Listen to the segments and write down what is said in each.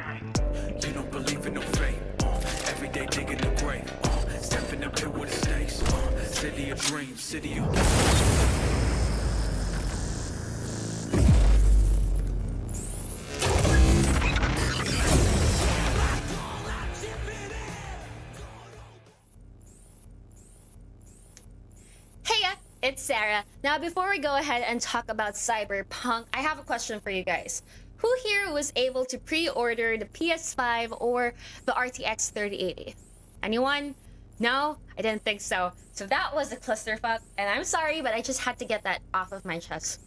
You don't believe in no fate. Every day digging the grave. Step in the pit with the snakes. City of dreams, city of... It's Sarah. Now, before we go ahead and talk about Cyberpunk, I have a question for you guys. Who here was able to pre-order the PS5 or the RTX 3080? Anyone? No? I didn't think so. So that was a clusterfuck, and I'm sorry, but I just had to get that off of my chest.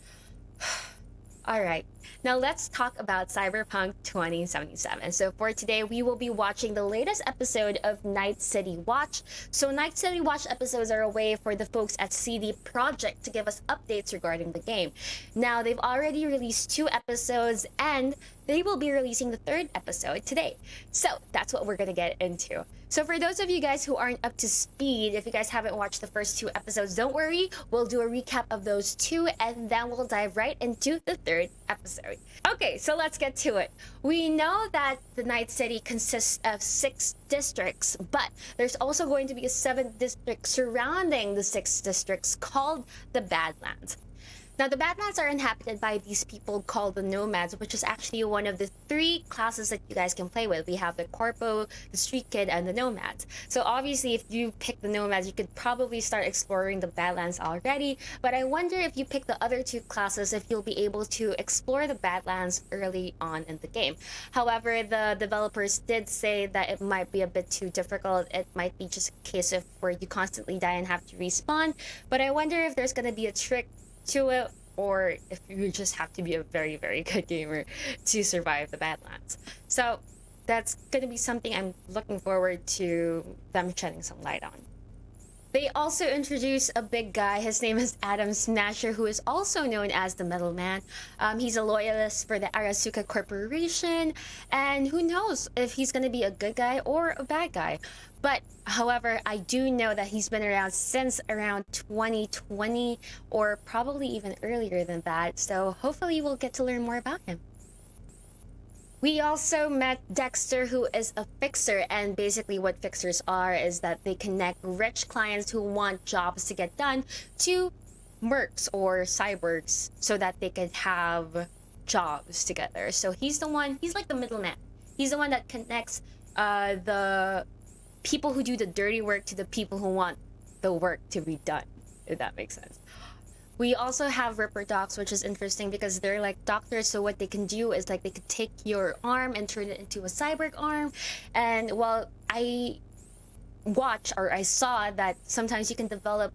Alright, now let's talk about Cyberpunk 2077. So for today, we will be watching the latest episode of Night City Watch. So Night City Watch episodes are a way for the folks at CD Projekt to give us updates regarding the game. Now, they've already released 2 episodes, and they will be releasing the 3rd episode today. So that's what we're gonna get into. So for those of you guys who aren't up to speed, if you guys haven't watched the first 2 episodes, don't worry. We'll do a recap of those 2, and then we'll dive right into the 3rd episode. Okay, so let's get to it. We know that the Night City consists of 6 districts, but there's also going to be a 7th district surrounding the 6 districts called the Badlands. Now, the Badlands are inhabited by these people called the Nomads, which is actually one of the 3 classes that you guys can play with. We have the Corpo, the Street Kid, and the Nomads. So obviously, if you pick the Nomads, you could probably start exploring the Badlands already. But I wonder if you pick the other 2 classes, if you'll be able to explore the Badlands early on in the game. However, the developers did say that it might be a bit too difficult. It might be just a case of where you constantly die and have to respawn. But I wonder if there's going to be a trick to it, or if you just have to be a very, very good gamer to survive the Badlands. So that's going to be something I'm looking forward to them shedding some light on. They also introduce a big guy. His name is Adam Smasher, who is also known as the Metal Man. He's a loyalist for the Arasuka Corporation, and who knows if he's going to be a good guy or a bad guy. But, however, I do know that he's been around since around 2020, or probably even earlier than that, so hopefully we'll get to learn more about him. We also met Dexter, who is a fixer, and basically what fixers are is that they connect rich clients who want jobs to get done to mercs or cyborgs so that they could have jobs together. So he's like the middleman. He's the one that connects the people who do the dirty work to the people who want the work to be done, if that makes sense. We also have Ripperdocs, which is interesting because they're like doctors, so what they can do is like they could take your arm and turn it into a cyborg arm. And well, I saw that sometimes you can develop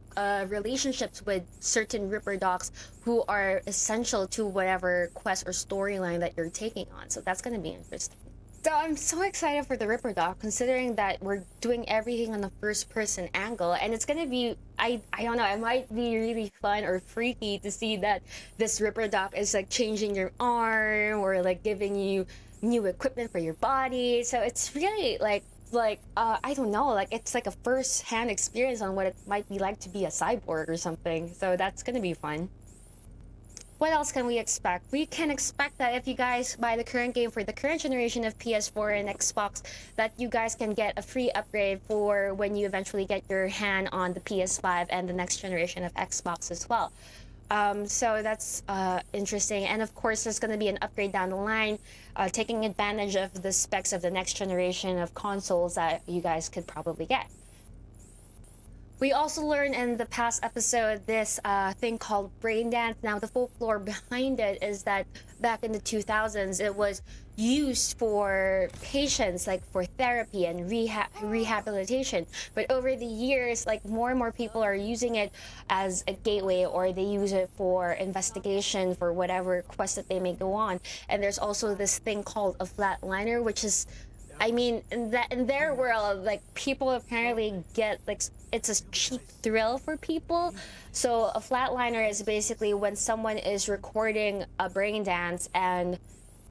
relationships with certain Ripperdocs who are essential to whatever quest or storyline that you're taking on. So that's going to be interesting. So I'm so excited for the Ripperdoc, considering that we're doing everything on the first-person angle, and it's gonna be, I don't know, it might be really fun or freaky to see that this Ripperdoc is like changing your arm or like giving you new equipment for your body. So it's really like I don't know, like it's like a first-hand experience on what it might be like to be a cyborg or something. So that's gonna be fun. What else can we expect? We can expect that if you guys buy the current game for the current generation of PS4 and Xbox, that you guys can get a free upgrade for when you eventually get your hand on the PS5 and the next generation of Xbox as well. So that's interesting. And of course, there's going to be an upgrade down the line, taking advantage of the specs of the next generation of consoles that you guys could probably get. We also learned in the past episode this thing called Braindance. Now, the folklore behind it is that back in the 2000s, it was used for patients, like for therapy and rehabilitation. But over the years, like more and more people are using it as a gateway, or they use it for investigation for whatever quest that they may go on. And there's also this thing called a flatliner, which is, I mean, in their world, like people apparently get like it's a cheap thrill for people. So a flatliner is basically when someone is recording a Braindance, and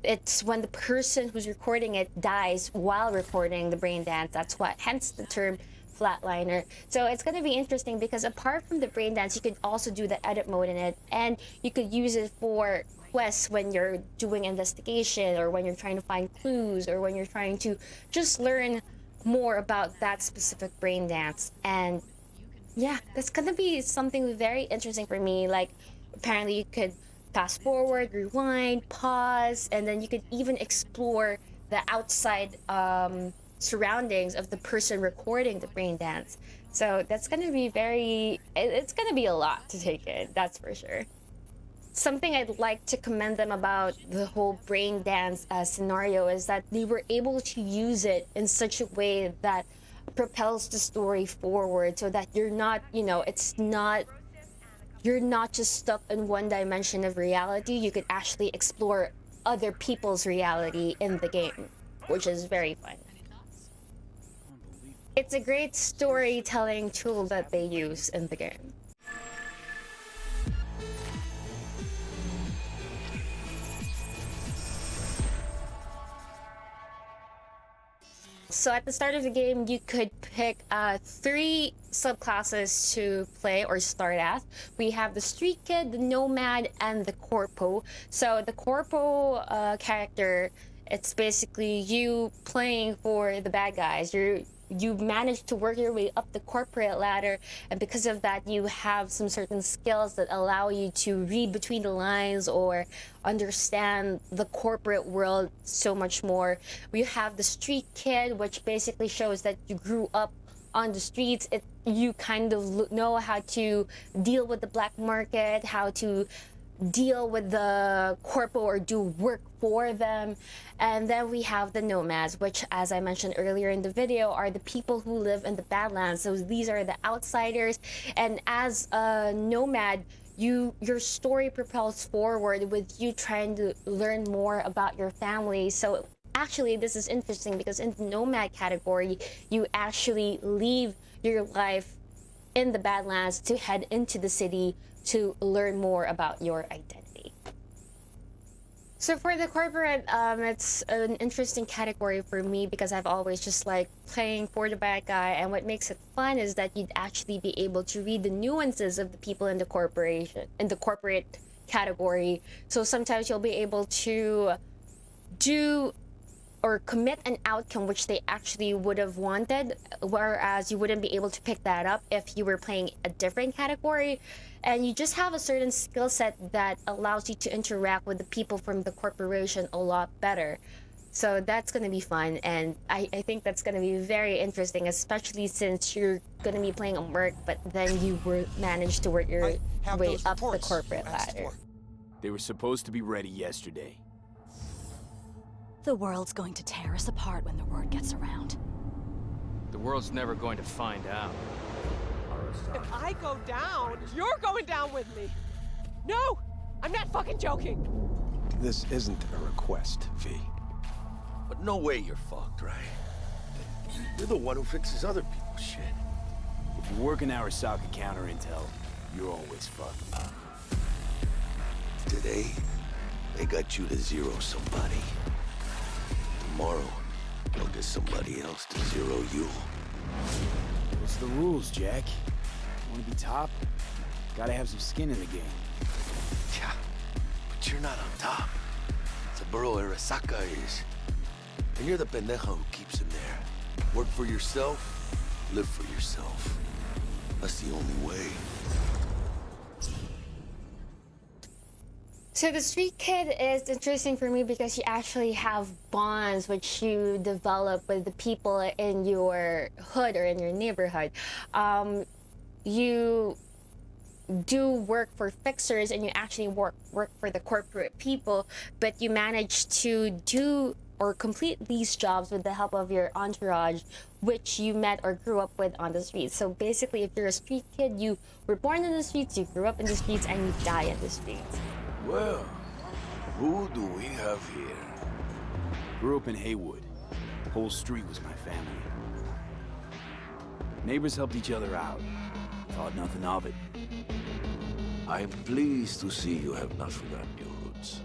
it's when the person who's recording it dies while recording the Braindance. That's what, hence the term flatliner. So it's going to be interesting because apart from the Braindance, you could also do the edit mode in it, and you could use it for quests when you're doing investigation, or when you're trying to find clues, or when you're trying to just learn more about that specific brain dance. And yeah, that's gonna be something very interesting for me. Like, apparently you could fast forward, rewind, pause, and then you could even explore the outside surroundings of the person recording the brain dance. So that's gonna be it's gonna be a lot to take in, that's for sure. Something I'd like to commend them about the whole brain dance scenario is that they were able to use it in such a way that propels the story forward, so that you're not, you're not just stuck in one dimension of reality. You could actually explore other people's reality in the game, which is very fun. It's a great storytelling tool that they use in the game. So at the start of the game, you could pick 3 subclasses to play or start as. We have the Street Kid, the Nomad, and the Corpo. So the Corpo character, it's basically you playing for the bad guys. You've managed to work your way up the corporate ladder, and because of that, you have some certain skills that allow you to read between the lines or understand the corporate world so much more. We have the Street Kid, which basically shows that you grew up on the streets. You kind of know how to deal with the black market, how to deal with the corpo or do work for them. And then we have the Nomads, which, as I mentioned earlier in the video, are the people who live in the Badlands. So these are the outsiders, and as a nomad, your story propels forward with you trying to learn more about your family. So actually, this is interesting because in the Nomad category, you actually leave your life in the Badlands to head into the city to learn more about your identity. So for the corporate, it's an interesting category for me because I've always just liked playing for the bad guy, and what makes it fun is that you'd actually be able to read the nuances of the people in the corporate category. So sometimes you'll be able to do or commit an outcome which they actually would have wanted, whereas you wouldn't be able to pick that up if you were playing a different category. And you just have a certain skill set that allows you to interact with the people from the corporation a lot better. So that's going to be fun, and I think that's going to be very interesting, especially since you're going to be playing a merc, but then you managed to work your way up the corporate ladder. They were supposed to be ready yesterday. The world's going to tear us apart when the word gets around. The world's never going to find out. If I go down, you're going down with me. No! I'm not fucking joking! This isn't a request, V. But no way you're fucked, right? You're the one who fixes other people's shit. If you work in Arasaka counter intel, you're always fucked. Today, they got you to zero somebody. Tomorrow, they'll get somebody else to zero you. What's the rules, Jack? Want to be top? Gotta have some skin in the game. Yeah, but you're not on top. Saburo Arasaka is. And you're the pendeja who keeps him there. Work for yourself, live for yourself. That's the only way. So the Street Kid is interesting for me because you actually have bonds which you develop with the people in your hood or in your neighborhood. You do work for fixers and you actually work for the corporate people, but you manage to do or complete these jobs with the help of your entourage, which you met or grew up with on the streets. So basically, if you're a street kid, you were born in the streets, you grew up in the streets, and you die in the streets. Well, who do we have here? Grew up in Haywood. Whole street was my family. Neighbors helped each other out. Thought nothing of it. I'm pleased to see you have not forgotten your roots.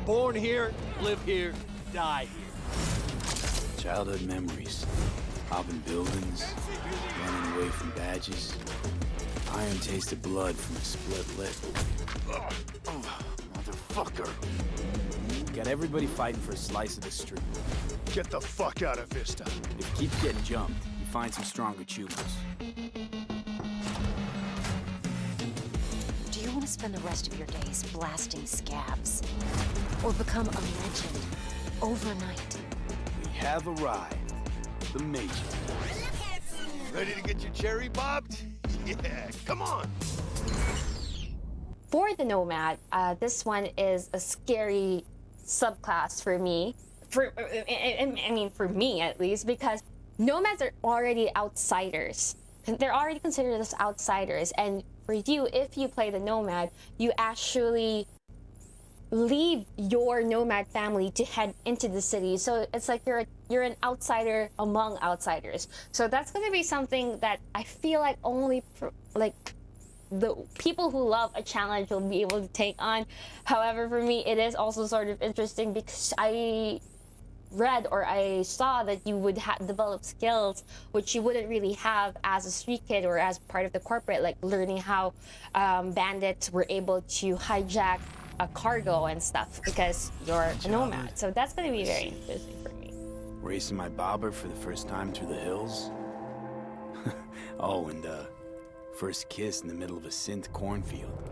Born here, live here, die here. Childhood memories. Hopping buildings, running away from badges. Iron tasted blood from a split lip. motherfucker. Got everybody fighting for a slice of the street. Get the fuck out of Vista. If you keep getting jumped, you find some stronger choopers. Do you want to spend the rest of your days blasting scabs? Or become a legend overnight? We have arrived. The Major. Ready to get your cherry bobbed? Yeah, come on. For the Nomad, this one is a scary subclass for me. I mean, for me at least, because Nomads are already outsiders. They're already considered as outsiders, and for you, if you play the Nomad, you actually leave your Nomad family to head into the city. So it's like you're an outsider among outsiders. So that's going to be something that I feel like only the people who love a challenge will be able to take on. However, for me, it is also sort of interesting because I read or I saw that you would develop skills which you wouldn't really have as a street kid or as part of the corporate, like learning how bandits were able to hijack a cargo and stuff because you're a nomad. So that's going to be very interesting for me. Racing my bobber for the first time through the hills. Oh, and first kiss in the middle of a synth cornfield.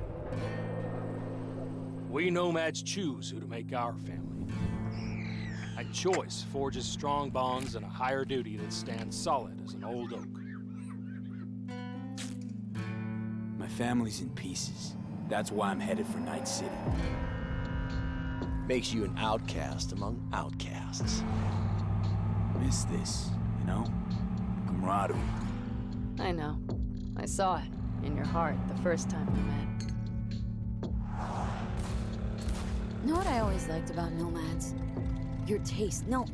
We Nomads choose who to make our family. That choice forges strong bonds and a higher duty that stands solid as an old oak. My family's in pieces. That's why I'm headed for Night City. Makes you an outcast among outcasts. Miss this, you know? Camaraderie. I know. I saw it in your heart the first time we met. Know what I always liked about Nomads? Your taste, no,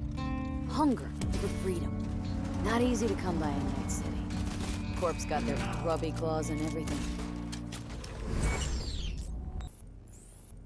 hunger for freedom. Not easy to come by in Night City. Corp's got their grubby claws and everything.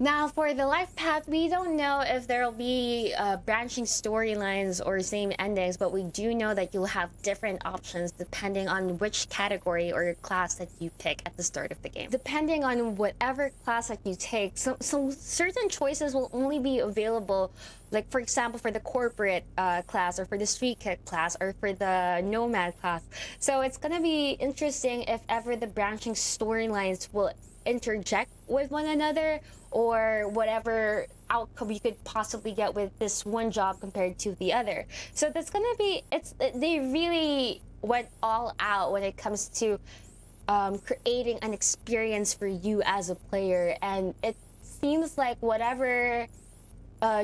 Now, for the life path, we don't know if there'll be branching storylines or same endings, but we do know that you'll have different options depending on which category or class that you pick at the start of the game. Depending on whatever class that you take, some certain choices will only be available, like for example, for the corporate class or for the street kid class or for the nomad class. So it's gonna be interesting if ever the branching storylines will interject with one another, or whatever outcome you could possibly get with this one job compared to the other. So that's gonna be, they really went all out when it comes to creating an experience for you as a player, and it seems like whatever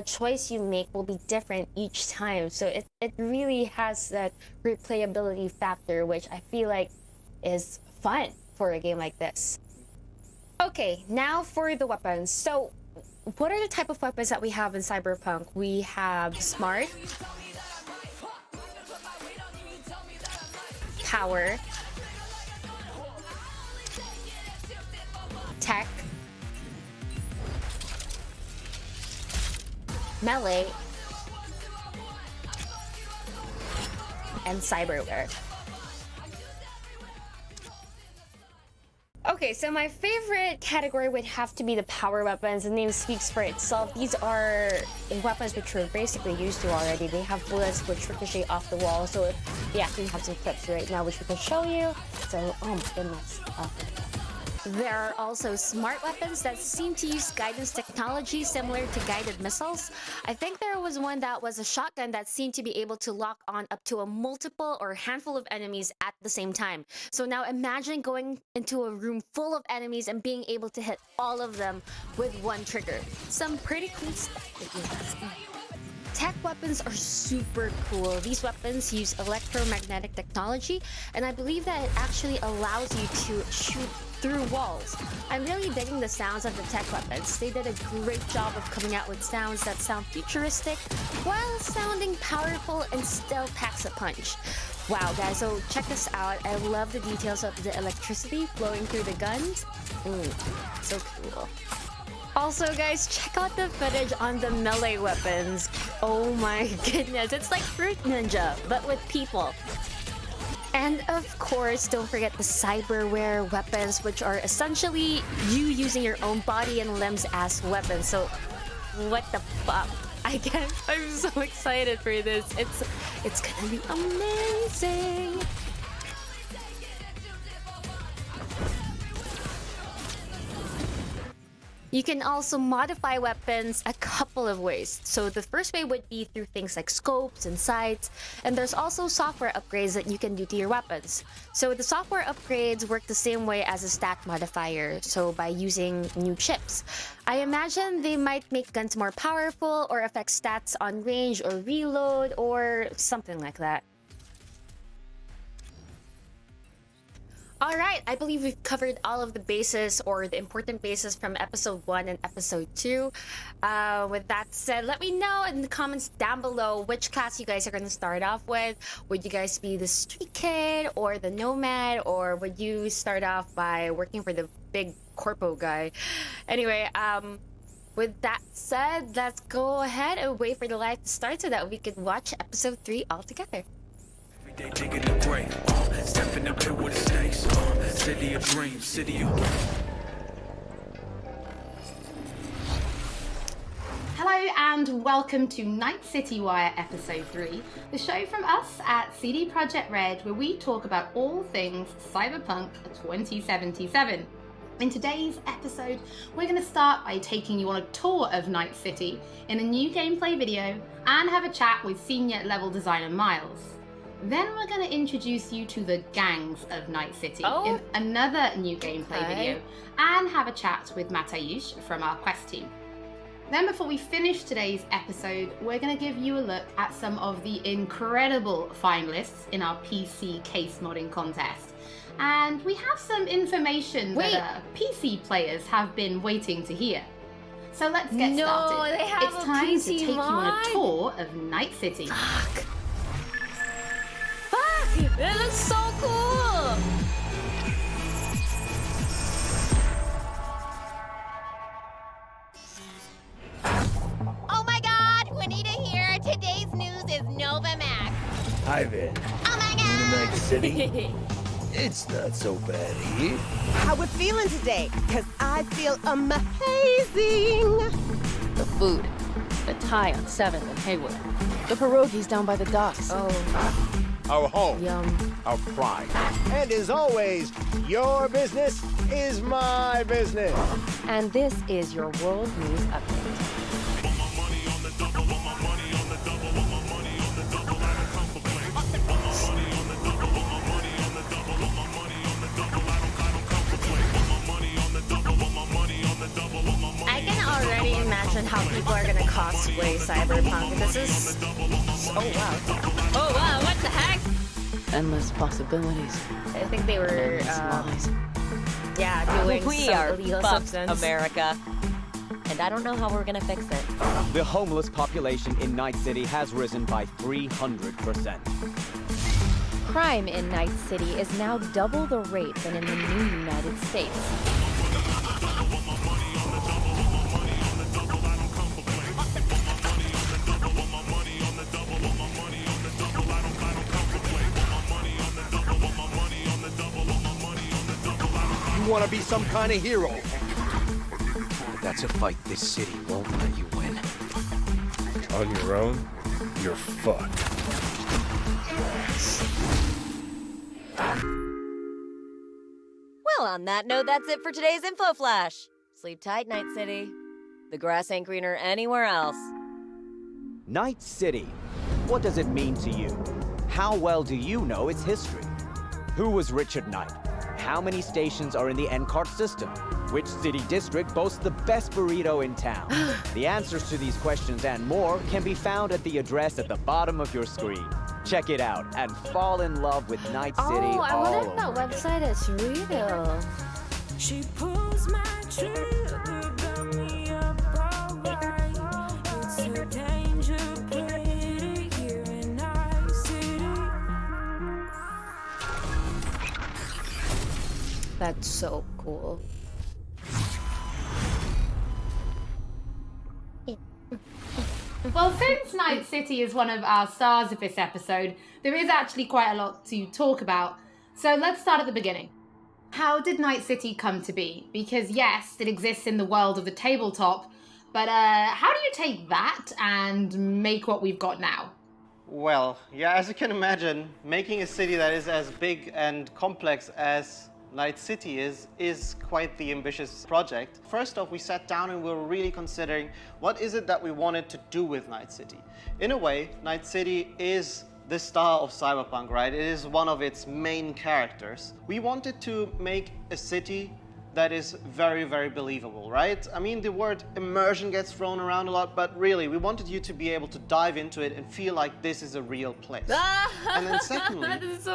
choice you make will be different each time. So it really has that replayability factor, which I feel like is fun for a game like this. Okay, now for the weapons. So, what are the type of weapons that we have in Cyberpunk? We have smart, power, tech, melee, and cyberware. Okay, so my favorite category would have to be the power weapons. The name speaks for itself. These are weapons which we're basically used to already. They have bullets which ricochet off the wall. So we actually have some clips right now which we can show you. So, oh my goodness. There are also smart weapons that seem to use guidance technology similar to guided missiles. I think there was one that was a shotgun that seemed to be able to lock on up to a multiple or handful of enemies at the same time. So now imagine going into a room full of enemies and being able to hit all of them with one trigger. Some pretty cool stuff if you ask me. Tech weapons are super cool. These weapons use electromagnetic technology, and I believe that it actually allows you to shoot through walls. I'm really digging the sounds of the tech weapons. They did a great job of coming out with sounds that sound futuristic while sounding powerful and still packs a punch. Wow, guys, so check this out. I love the details of the electricity flowing through the guns. So cool. Also, guys, check out the footage on the melee weapons. Oh my goodness, it's like Fruit Ninja, but with people. And of course, don't forget the cyberware weapons, which are essentially you using your own body and limbs as weapons. So, what the fuck? I'm so excited for this. It's gonna be amazing. You can also modify weapons a couple of ways. So the first way would be through things like scopes and sights, and there's also software upgrades that you can do to your weapons. So the software upgrades work the same way as a stat modifier, so by using new chips. I imagine they might make guns more powerful or affect stats on range or reload or something like that. Alright, I believe we've covered all of the bases or the important bases from episode 1 and episode 2. With that said, let me know in the comments down below which class you guys are going to start off with. Would you guys be the street kid or the nomad, or would you start off by working for the big corpo guy? Anyway, with that said, let's go ahead and wait for the live to start so that we can watch episode 3 all together. They digging the grave, stepping up here with the stakes, city of dreams, city of... Hello and welcome to Night City Wire Episode 3, the show from us at CD Projekt Red, where we talk about all things Cyberpunk 2077. In today's episode, we're going to start by taking you on a tour of Night City in a new gameplay video and have a chat with senior level designer Miles. Then we're going to introduce you to the gangs of Night City in another new gameplay video and have a chat with Matayush from our quest team. Then before we finish today's episode, we're going to give you a look at some of the incredible finalists in our PC case modding contest. And we have some information that PC players have been waiting to hear. So let's get started. They have it's time PC to take you on mod? a tour of Night City. Fuck! That looks so cool! Oh my god, Juanita here. Today's news is Nova Max. Hi there. Oh my god! Night City. It's not so bad here. How we feeling today? Cause I feel amazing. The food. The Thai on 7th and Haywood. The pierogies down by the docks. Oh, Our home, yum. our pride. And as always, your business is my business. And this is your World News Update. I can already imagine how people are gonna cosplay Cyberpunk. This is... Oh wow. Oh wow, what the heck? Endless possibilities. I think they were, Endless lies. yeah, doing We some are illegal fucked, substance. America. And I don't know how we're gonna fix it. The homeless population in Night City has risen by 300%. Crime in Night City is now double the rate than in the new United States. You want to be some kind of hero. But that's a fight this city won't let you win. On your own, you're fucked. Well, on that note, that's it for today's Info Flash. Sleep tight, Night City. The grass ain't greener anywhere else. Night City. What does it mean to you? How well do you know its history? Who was Richard Knight? How many stations are in the NCART system? Which city district boasts the best burrito in town? The answers to these questions and more can be found at the address at the bottom of your screen. Check it out and fall in love with Night City Oh, I all wonder over. if that website is real. She pulls my trigger, got me up alright. It's a danger play here in Night City. That's so cool. Well, since Night City is one of our stars of this episode, there is actually quite a lot to talk about. So let's start at the beginning. How did Night City come to be? Because yes, it exists in the world of the tabletop, but how do you take that and make what we've got now? Well, yeah, as you can imagine, making a city that is as big and complex as Night City is quite the ambitious project. First off, we sat down and we were really considering what is it that we wanted to do with Night City. In a way, Night City is the star of Cyberpunk, right? It is one of its main characters. We wanted to make a city that is very, very believable, right? I mean, the word immersion gets thrown around a lot, but really, we wanted you to be able to dive into it and feel like this is a real place. And then secondly,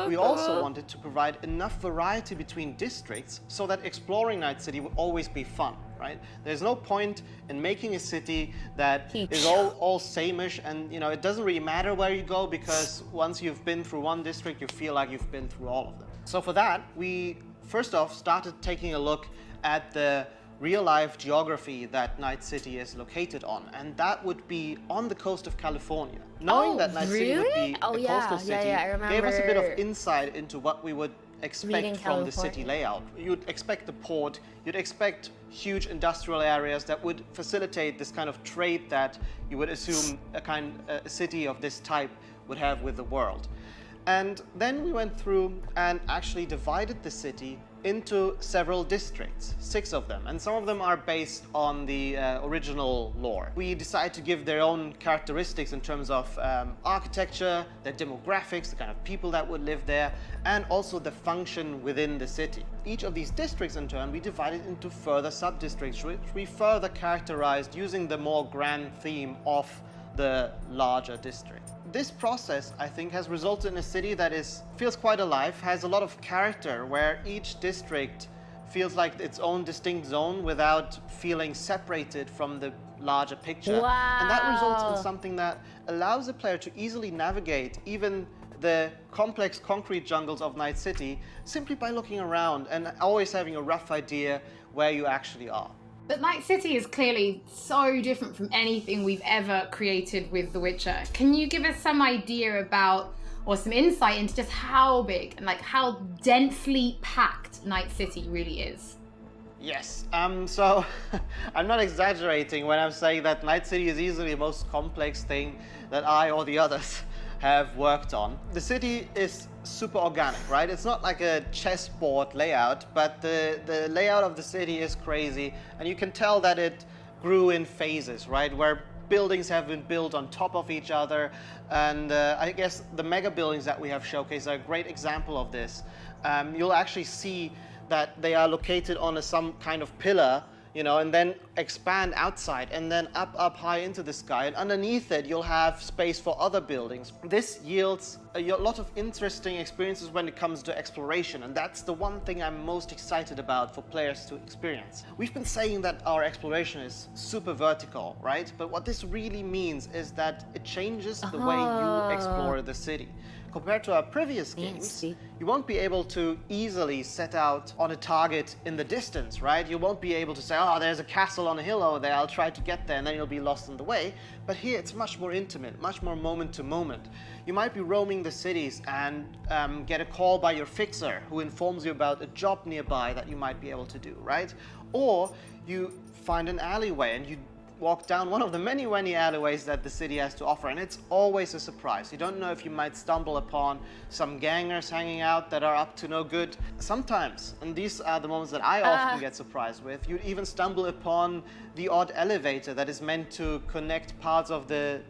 we also wanted to provide enough variety between districts so that exploring Night City would always be fun, right? There's no point in making a city that is all same-ish, and it doesn't really matter where you go, because once you've been through one district, you feel like you've been through all of them. So for that, we first off started taking a look at the real-life geography that Night City is located on, and that would be on the coast of California. Knowing that Night City would be a coastal city gave us a bit of insight into what we would expect from the city layout. You'd expect the port, you'd expect huge industrial areas that would facilitate this kind of trade that you would assume a city of this type would have with the world. And then we went through and actually divided the city into several districts, 6 of them, and some of them are based on the original lore. We decided to give their own characteristics in terms of architecture, their demographics, the kind of people that would live there, and also the function within the city. Each of these districts, in turn, we divided into further sub-districts, which we further characterized using the more grand theme of the larger district. This process, I think, has resulted in a city that feels quite alive, has a lot of character, where each district feels like its own distinct zone without feeling separated from the larger picture. Wow. And that results in something that allows the player to easily navigate even the complex concrete jungles of Night City simply by looking around and always having a rough idea where you actually are. But Night City is clearly so different from anything we've ever created with The Witcher. Can you give us some idea about, or some insight into just how big and how densely packed Night City really is? Yes, so I'm not exaggerating when I'm saying that Night City is easily the most complex thing that I or the others have worked on. The city is super organic, right? It's not like a chessboard layout, but the layout of the city is crazy, and you can tell that it grew in phases, right? Where buildings have been built on top of each other, and I guess the mega buildings that we have showcased are a great example of this. You'll actually see that they are located on some kind of pillar, and then expand outside and then up high into the sky. And underneath it, you'll have space for other buildings. This yields a lot of interesting experiences when it comes to exploration. And that's the one thing I'm most excited about for players to experience. We've been saying that our exploration is super vertical, right? But what this really means is that it changes the way you explore the city. Compared to our previous games, you won't be able to easily set out on a target in the distance, right? You won't be able to say, oh, there's a castle on a hill over there, I'll try to get there, and then you'll be lost on the way. But here it's much more intimate, much more moment to moment. You might be roaming the cities and get a call by your fixer who informs you about a job nearby that you might be able to do, right? Or you find an alleyway and you walk down one of the many alleyways that the city has to offer, and it's always a surprise. You don't know if you might stumble upon some gangers hanging out that are up to no good. Sometimes, and these are the moments that I often get surprised with, you'd even stumble upon the odd elevator that is meant to connect parts of the,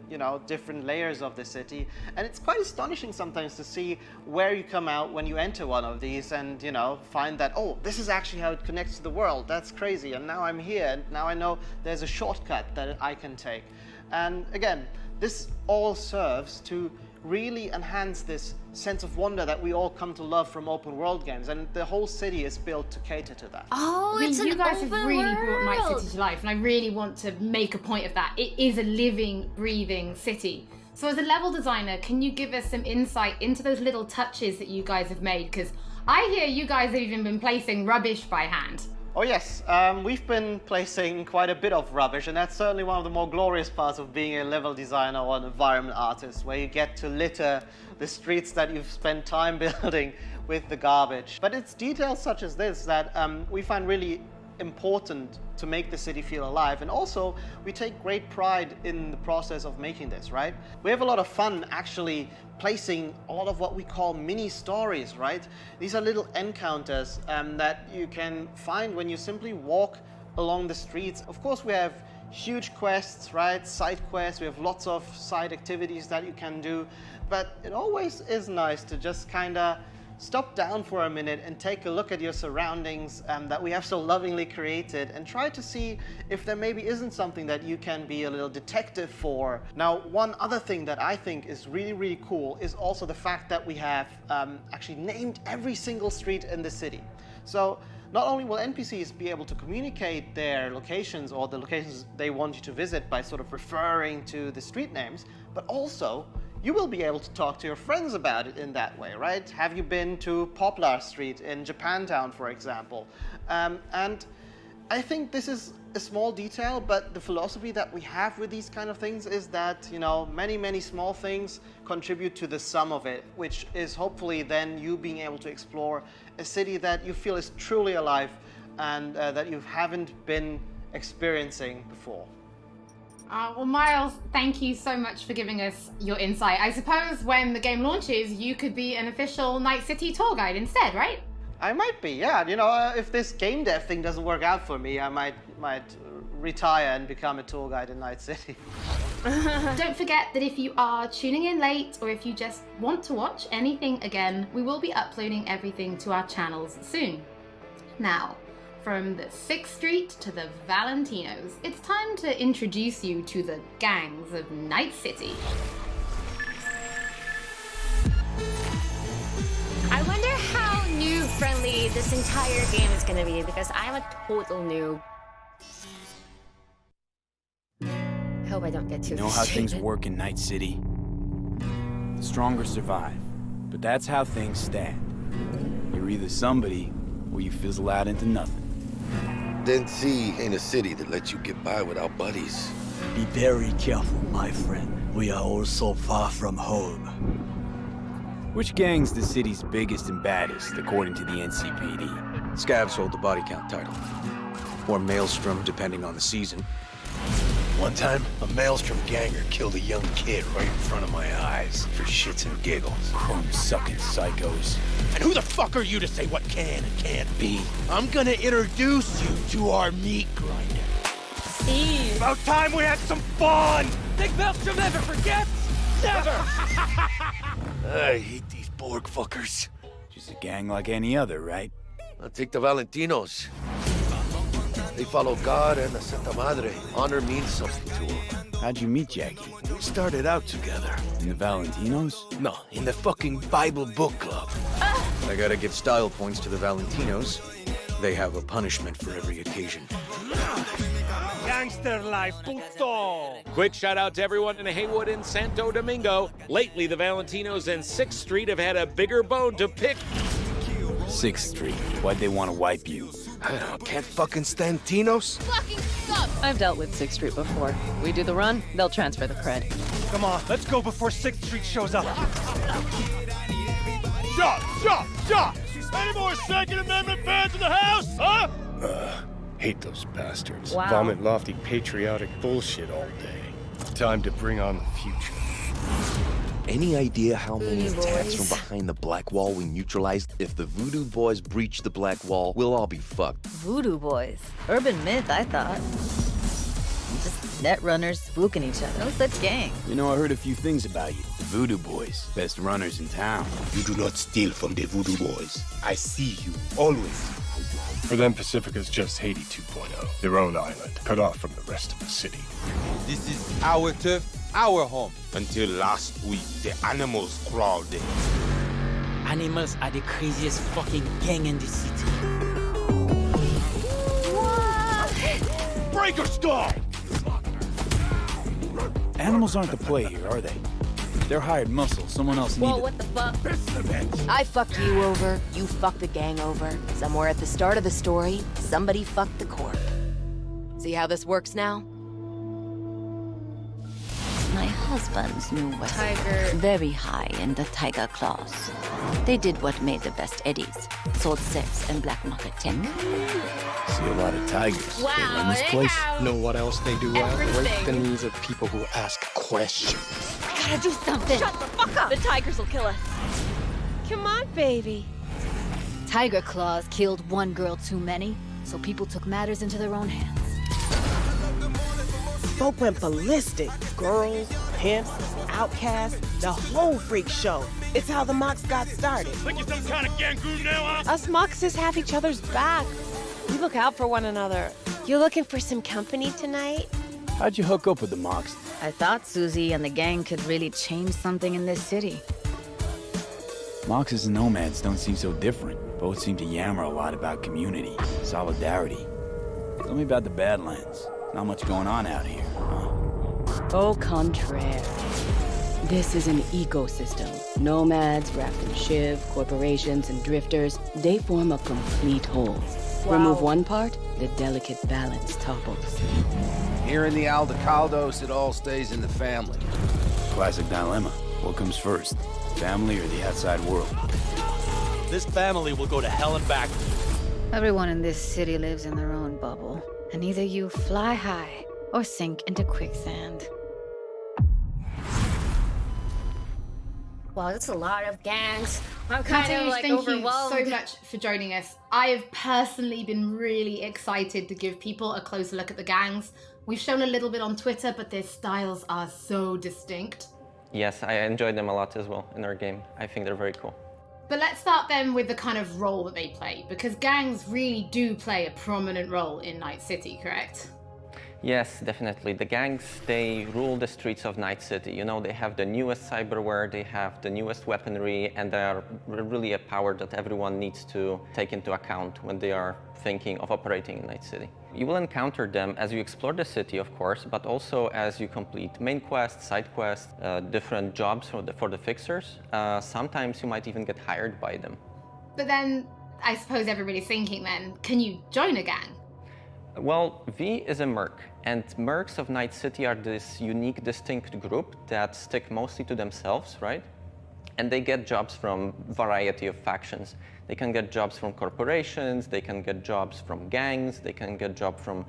different layers of the city. And it's quite astonishing sometimes to see where you come out when you enter one of these and, find that, oh, this is actually how it connects to the world. That's crazy. And now I'm here, and now I know there's a shortcut that I can take. And again, this all serves to really enhance this sense of wonder that we all come to love from open world games, and the whole city is built to cater to that. Oh, it's you guys have really brought Night City to life, and I really want to make a point of that. It is a living, breathing city. So as a level designer, can you give us some insight into those little touches that you guys have made? Because I hear you guys have even been placing rubbish by hand. Oh yes, we've been placing quite a bit of rubbish, and that's certainly one of the more glorious parts of being a level designer or an environment artist, where you get to litter the streets that you've spent time building with the garbage. But it's details such as this that we find really important to make the city feel alive, and also we take great pride in the process of making this, right? We have a lot of fun actually placing a lot of what we call mini stories, right? These are little encounters that you can find when you simply walk along the streets. Of course, we have huge quests, right? Side quests, we have lots of side activities that you can do, but it always is nice to just kind of stop down for a minute and take a look at your surroundings that we have so lovingly created, and try to see if there maybe isn't something that you can be a little detective for. Now, one other thing that I think is really, really cool is also the fact that we have actually named every single street in the city. So not only will NPCs be able to communicate their locations or the locations they want you to visit by sort of referring to the street names, but also you will be able to talk to your friends about it in that way, right? Have you been to Poplar Street in Japantown, for example? And I think this is a small detail, but the philosophy that we have with these kind of things is that, you know, many, many small things contribute to the sum of it, which is hopefully then you being able to explore a city that you feel is truly alive and that you haven't been experiencing before. Well, Miles, thank you so much for giving us your insight. I suppose when the game launches, you could be an official Night City tour guide instead, right? I might be, yeah. You know, if this game dev thing doesn't work out for me, I might retire and become a tour guide in Night City. Don't forget that if you are tuning in late, or if you just want to watch anything again, we will be uploading everything to our channels soon. Now, from the 6th Street to the Valentinos, it's time to introduce you to the gangs of Night City. I wonder how noob-friendly this entire game is gonna be, because I'm a total noob. I hope I don't get too You know how things frustrated. work in Night City? The stronger survive, but that's how things stand. You're either somebody, or you fizzle out into nothing. NC ain't a city that lets you get by without buddies. Be very careful, my friend. We are all so far from home. Which gang's the city's biggest and baddest, according to the NCPD? Scavs hold the body count title. Or Maelstrom, depending on the season. One time, a Maelstrom ganger killed a young kid right in front of my eyes for shits and giggles. Chrome-sucking psychos. And who the fuck are you to say what can and can't be? I'm gonna introduce you to our meat grinder. Steve. About time we had some fun! Think Maelstrom never forgets? Never! I hate these Borg fuckers. Just a gang like any other, right? I'll take the Valentinos. They follow God and the Santa Madre. Honor means something to them. How'd you meet Jackie? We started out together. In the Valentinos? No, in the fucking Bible book club. I gotta give style points to the Valentinos. They have a punishment for every occasion. Gangster life, puto! Quick shout out to everyone in Haywood and Santo Domingo. Lately, the Valentinos and 6th Street have had a bigger bone to pick. 6th Street. Why'd they want to wipe you? I can't fucking stand Tinos. I've dealt with 6th Street before. We do the run, they'll transfer the cred. Come on, let's go before 6th Street shows up. Shot! Any more Second Amendment fans in the house, huh? Hate those bastards. Wow. Vomit lofty patriotic bullshit all day. Time to bring on the future. Any idea how many Voodoo attacks boys. from behind the black wall we neutralized? If the Voodoo Boys breach the black wall, we'll all be fucked. Voodoo boys. Urban myth, I thought. Just net runners spooking each other. No such gang. You know, I heard a few things about you. The Voodoo Boys. Best runners in town. You do not steal from the Voodoo Boys. I see you, always. For them, Pacifica's just Haiti 2.0. Their own island, cut off from the rest of the city. This is our turf, our home. Until last week, the animals crawled in. Animals are the craziest fucking gang in the city. Breaker stall! Animals aren't the play here, are they? They're hired muscle. Someone else needed. Whoa, what the fuck? I fucked you over, you fucked the gang over. Somewhere at the start of the story, somebody fucked the Corp. See how this works now? My husband's new weapon. Tiger. Very high in the tiger claws. They did what made the best eddies. Sold sex and black market tech. See a lot of tigers. Wow, They run this they place. have Know what else they do well? everything. Break the knees of people who ask questions. Gotta do something. Shut the fuck up! The tigers will kill us. Come on, baby. Tiger claws killed one girl too many, so people took matters into their own hands. Folk went ballistic. Girls, pimps, outcasts, the whole freak show. It's how the Mox got started. Think you're some kind of gang group now, huh? Us Moxes have each other's back. We look out for one another. You looking for some company tonight? How'd you hook up with the Mox? I thought Susie and the gang could really change something in this city. Moxes and Nomads don't seem so different. Both seem to yammer a lot about community, solidarity. Tell me about the Badlands. Not much going on out here, huh? Au contraire. This is an ecosystem. Nomads, wrapped in Shiv, corporations, and drifters, they form a complete whole. Wow. Remove one part, the delicate balance topples. Here in the Aldecaldos, it all stays in the family. Classic dilemma. What comes first? Family or the outside world? This family will go to hell and back. Everyone in this city lives in their own bubble, and either you fly high or sink into quicksand. Wow, that's a lot of gangs. I'm Matthew, kind of like thank overwhelmed. you so much for joining us. I have personally been really excited to give people a closer look at the gangs. We've shown a little bit on Twitter, but their styles are so distinct. Yes, I enjoyed them a lot as well in our game. I think they're very cool. But let's start then with the kind of role that they play, because gangs really do play a prominent role in Night City, correct? Yes, definitely. The gangs, they rule the streets of Night City. You know, they have the newest cyberware, they have the newest weaponry, and they are really a power that everyone needs to take into account when they are thinking of operating in Night City. You will encounter them as you explore the city, of course, but also as you complete main quests, side quests, different jobs for the fixers. Sometimes you might even get hired by them. But then, I suppose everybody's thinking then, can you join a gang? Well, V is a merc, and mercs of Night City are this unique, distinct group that stick mostly to themselves, right? And they get jobs from a variety of factions. They can get jobs from corporations, they can get jobs from gangs, they can get jobs from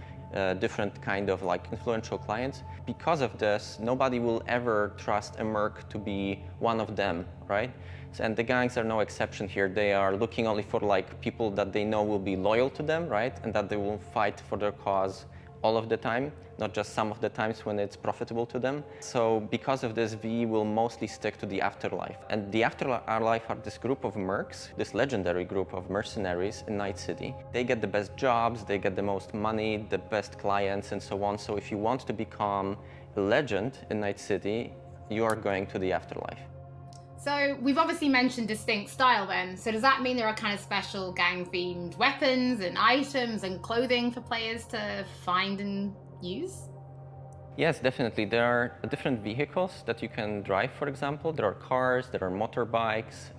different kind of like influential clients. Because of this, nobody will ever trust a merc to be one of them, right? And the gangs are no exception here. They are looking only for like people that they know will be loyal to them, right? And that they will fight for their cause all of the time, not just some of the times when it's profitable to them. So because of this, V will mostly stick to the afterlife. And the afterlife are this group of mercs, this legendary group of mercenaries in Night City. They get the best jobs, they get the most money, the best clients, and so on. So if you want to become a legend in Night City, you are going to the afterlife. So we've obviously mentioned distinct style then. So does that mean there are kind of special gang-themed weapons and items and clothing for players to find and use? Yes, definitely. There are different vehicles that you can drive, for example. There are cars, there are motorbikes.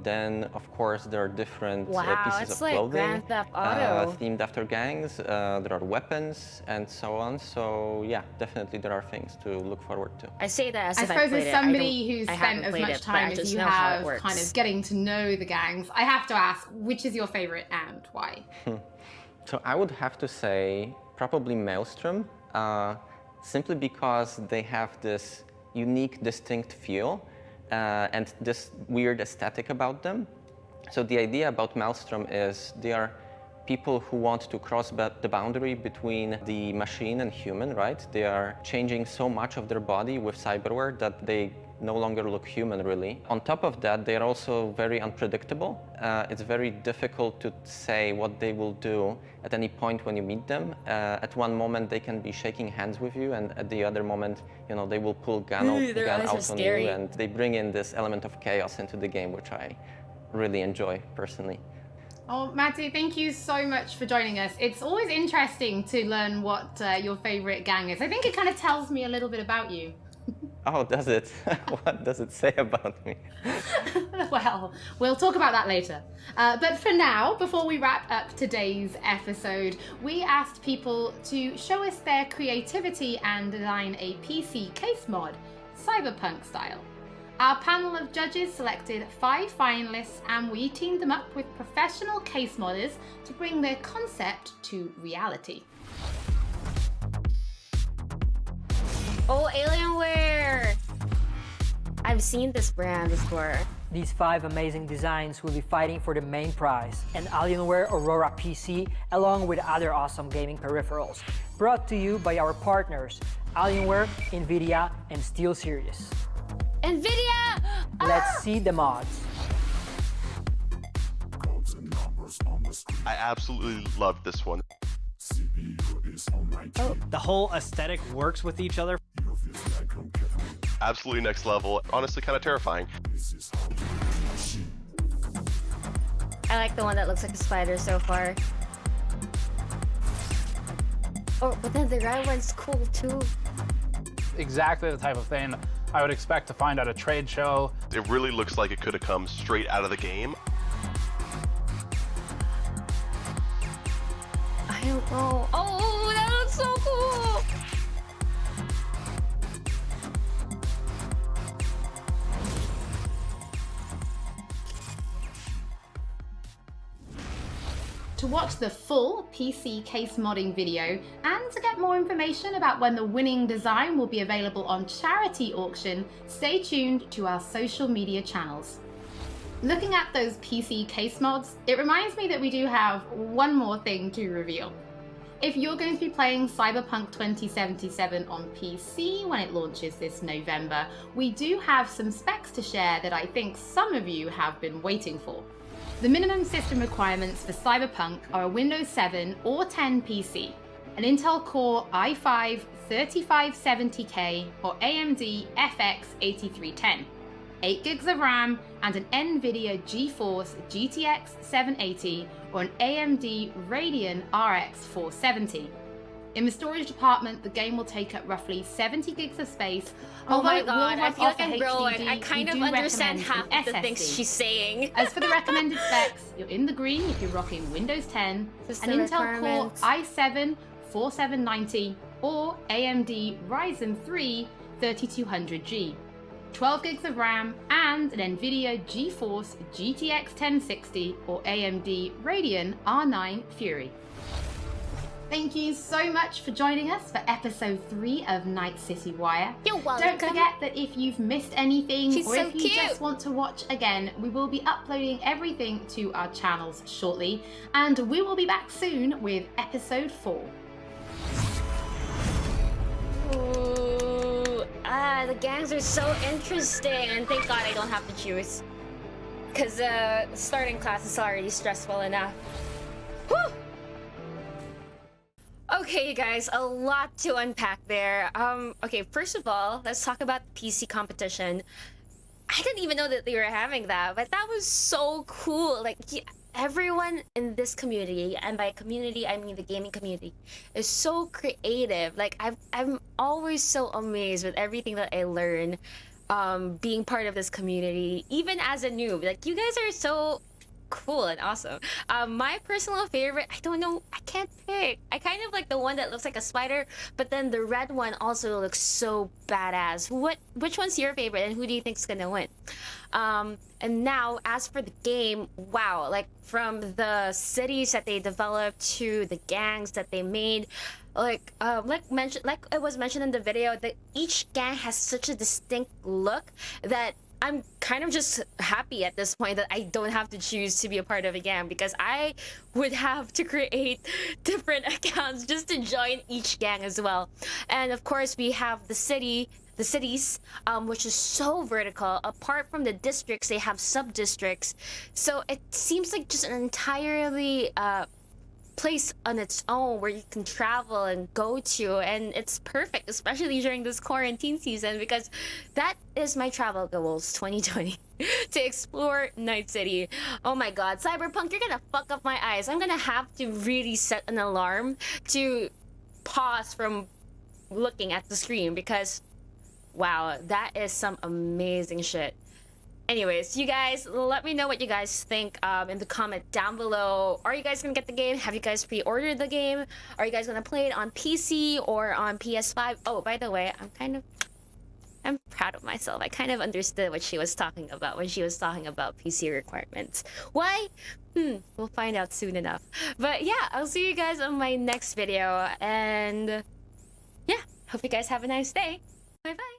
Then, of course, there are different pieces of clothing Grand Theft Auto. themed after gangs. There are weapons and so on. So, yeah, definitely there are things to look forward to. I say that as I if I suppose played as it. somebody who's I spent haven't as played much it, but I time as just you know how it have works. kind of getting to know the gangs, I have to ask, which is your favorite and why? So I would have to say probably Maelstrom. Simply because they have this unique, distinct feel and this weird aesthetic about them. So the idea about Maelstrom is they are people who want to cross the boundary between the machine and human, right? They are changing so much of their body with cyberware that they no longer look human, really. On top of that, they are also very unpredictable. It's very difficult to say what they will do at any point when you meet them. At one moment, they can be shaking hands with you, and at the other moment, you know, they will pull gun out on you, and they bring in this element of chaos into the game, which I really enjoy personally. Oh, Matty, thank you so much for joining us. It's always interesting to learn what your favorite gang is. I think it kind of tells me a little bit about you. Oh, does it? What does it say about me? Well, we'll talk about that later. But for now, before we wrap up today's episode, we asked people to show us their creativity and design a PC case mod, Cyberpunk style. Our panel of judges selected 5 finalists and we teamed them up with professional case modders to bring their concept to reality. Oh, Alienware! I've seen this brand before. These 5 amazing designs will be fighting for the main prize, an Alienware Aurora PC, along with other awesome gaming peripherals. Brought to you by our partners, Alienware, Nvidia, and SteelSeries. Nvidia! Let's see the mods. I absolutely loved this one. The whole aesthetic works with each other. Absolutely next level. Honestly, kind of terrifying. I like the one that looks like a spider so far. Oh, but then the red one's cool too. Exactly the type of thing I would expect to find at a trade show. It really looks like it could have come straight out of the game. I don't know. Oh, that looks so cool! To watch the full PC case modding video and to get more information about when the winning design will be available on charity auction, stay tuned to our social media channels. Looking at those PC case mods, it reminds me that we do have one more thing to reveal. If you're going to be playing Cyberpunk 2077 on PC when it launches this November, we do have some specs to share that I think some of you have been waiting for. The minimum system requirements for Cyberpunk are a Windows 7 or 10 PC, an Intel Core i5 3570K or AMD FX 8310, 8 gigs of RAM, and an NVIDIA GeForce GTX 780 or an AMD Radeon RX 470. In the storage department, the game will take up roughly 70 gigs of space. Oh my Although it will god, I run feel off like a I'm growing. HDD, I kind of we do understand recommend half an the things SSD. she's saying. As for the recommended specs, you're in the green if you're rocking Windows 10, System an Intel Core requirements. i7 4790 or AMD Ryzen 3 3200G, 12 gigs of RAM, and an NVIDIA GeForce GTX 1060 or AMD Radeon R9 Fury. Thank you so much for joining us for episode 3 of Night City Wire. You're welcome. Don't forget that if you've missed anything She's or so if you cute. just want to watch again, we will be uploading everything to our channels shortly, and we will be back soon with episode 4. Ooh, the gangs are so interesting, and thank God I don't have to choose. Because starting class is already stressful enough. Whew! Okay, guys, a lot to unpack there. Okay, first of all, let's talk about the PC competition. I didn't even know that they were having that, but that was so cool. Like, everyone in this community, and by community I mean the gaming community, is so creative. Like, I'm always so amazed with everything that I learn being part of this community, even as a noob. Like, you guys are so cool and awesome. My personal favorite, I don't know, I can't pick. I kind of like the one that looks like a spider, but then the red one also looks so badass. Which one's your favorite, and who do you think's gonna win? And now, as for the game, wow, like from the cities that they developed to the gangs that they made, like it was mentioned in the video, that each gang has such a distinct look that I'm kind of just happy at this point that I don't have to choose to be a part of a gang, because I would have to create different accounts just to join each gang as well. And of course, we have the cities, which is so vertical. Apart from the districts, they have sub-districts. So it seems like just an entirely place on its own where you can travel and go to, and it's perfect, especially during this quarantine season, because that is my travel goals 2020 to explore Night City. Oh my god, Cyberpunk, you're gonna fuck up my eyes. I'm gonna have to really set an alarm to pause from looking at the screen, because Wow, that is some amazing shit. Anyways, you guys, let me know what you guys think in the comment down below. Are you guys gonna get the game? Have you guys pre-ordered the game? Are you guys gonna play it on PC or on PS5? Oh, by the way, I'm proud of myself. I kind of understood what she was talking about when she was talking about PC requirements. Why? We'll find out soon enough. But yeah, I'll see you guys on my next video. And yeah, hope you guys have a nice day. Bye-bye.